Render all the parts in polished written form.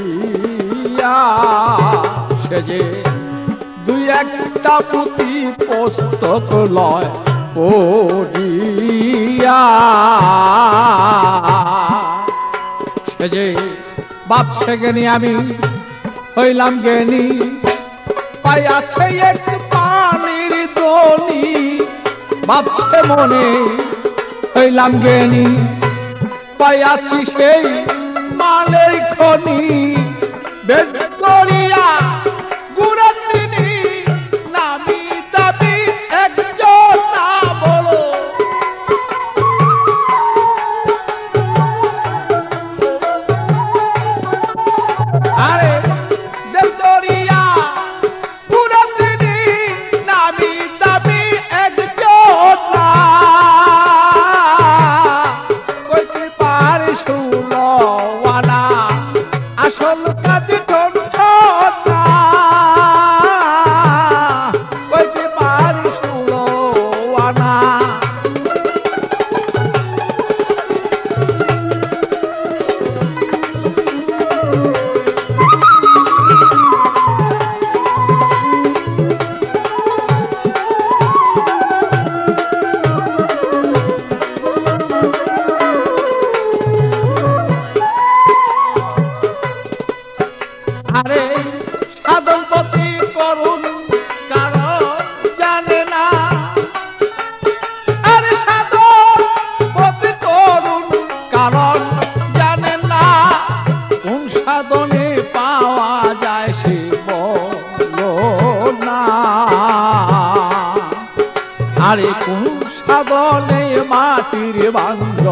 দিয়া সে যে দুই একটা পুঁথি পুস্তক লয় পড়িয়া সে যে ভাবছে জ্ঞানী আমি হইলাম জ্ঞানী পাইয়াছে এক পানির দনি ভাবছে মনে হইলাম জ্ঞানী পাইয়াছি সেই মালের খনি বেদ করিয়া গুড়া তিনি নামি দাবি একজন না বলো আরে বেদ করিয়া গুড়া তিনি নামি দাবি একজন না কইতে পারে শুনওয়ালা আসল কাজে ঠোঁটা কইতে পারি শুনওয়ালা আরে সাধন পথে করুন কারণ জানে না আরে সাধন পথে করুন কারণ জানে না কোন সাধনে পাওয়া যায় সে বলো না আরে কোন সাধনে মাটির বান্ধ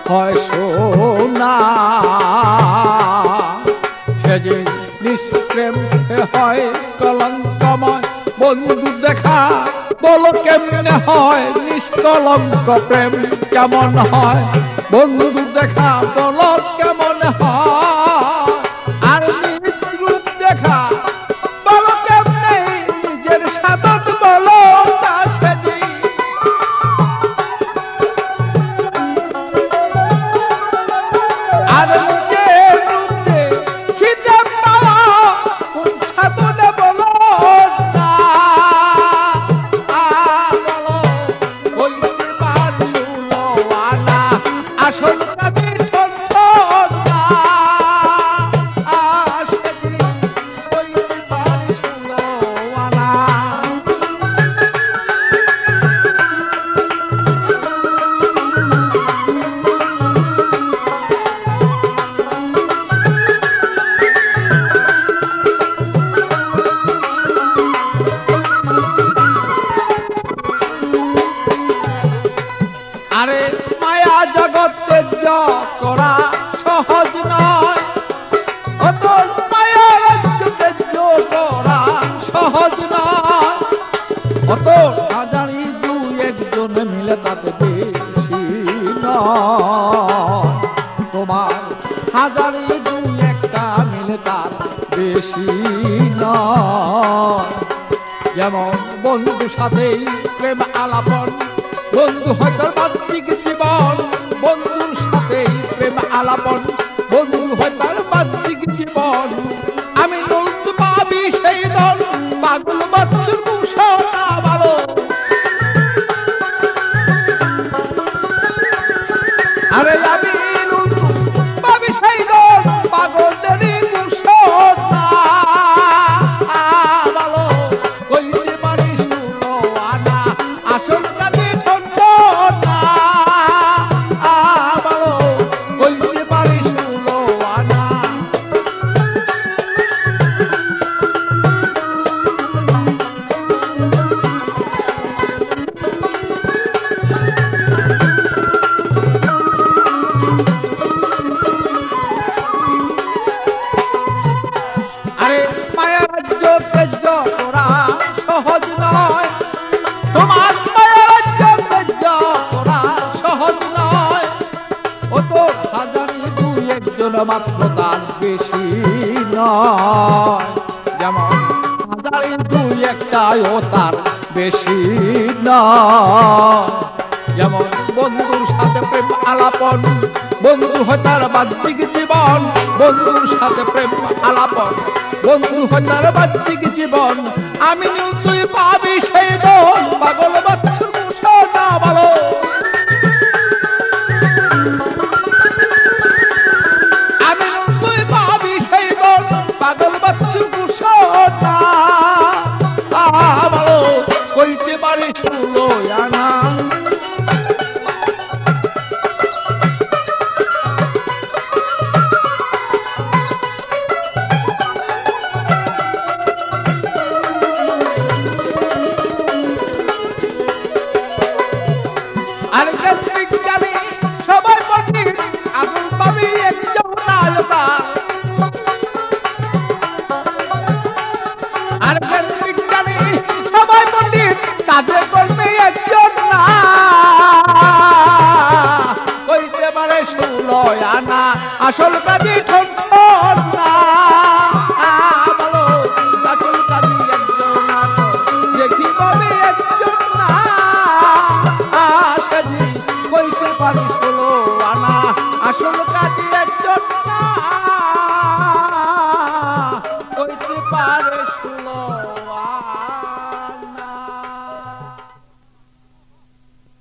হয় সোনা সে যে নিষ্প্রেম হয় কলঙ্কময় বন্ধু দেখা বলো কেমনে হয় নিষ্কলঙ্ক প্রেম কেমন হয় বন্ধু দেখা বলো কেমন হয় আর নিজ রূপ দেখা বলো কেমনে নিজের সাধন বলো তা সেজি আর নিজের রূপে খিদে পাওয়া কোন সাধনে বলো না বলো বলতে পারছো না আসল কাজের সন্তান সেদিন বলতে পারছো না আরে মায়া জগতে করা সহজ নয় অত মায়া জগতে করা সহজ নয় অত হাজারি দুই একজন মিলে তাতে বেশি নয় তোমার হাজারি দুই একটা মিলে তার বেশি নয় যেমন বন্ধু সাথেই প্রেম আলাপন বন্ধু হয় তার বাহ্যিক জীবন বন্ধুর সাথে প্রেম আলাপন বন্ধু হয় তার বাহ্যিক জীবন আমি নলতে পাবি সেই দল পাগল বাচ্চুর মুসা ভালো আরে আমি পাবি সেই দল পাগলেরই মুসা ভালো কইতে পারি শুনো আনা আসল মাত্র তার বেশি নয় যেমন হাজারে দুই একটাও তার বেশি নয় যেমন বন্ধুর সাথে প্রেম আলাপন, বন্ধু হয় তার বাহ্যিক জীবন, বন্ধুর সাথে প্রেম আলাপন, বন্ধু হয় তার বাহ্যিক জীবন। আমি নীল তুই পাবি সেই দল, পাগল বাচ্চু না ভালো। আমি নীল তুই পাবি সেই দল, পাগল বাচ্চু না ভালো। কইতে পারিস ষোলো আনা। আর বিজ্ঞানী সবাই পণ্ডিত, আগুন পাবি একজন নায়তা। আর বিজ্ঞানী সবাই পণ্ডিত, তাদের করবে একজন না। হইতে পারে 16 আনা, আসল কাজে ঠন না বলো। আসল কাজে একজন না, দেখি পাবে একজন না। সেজি হইতে পারে 16 আনা, আসল কাজে একজন না। হইতে পারে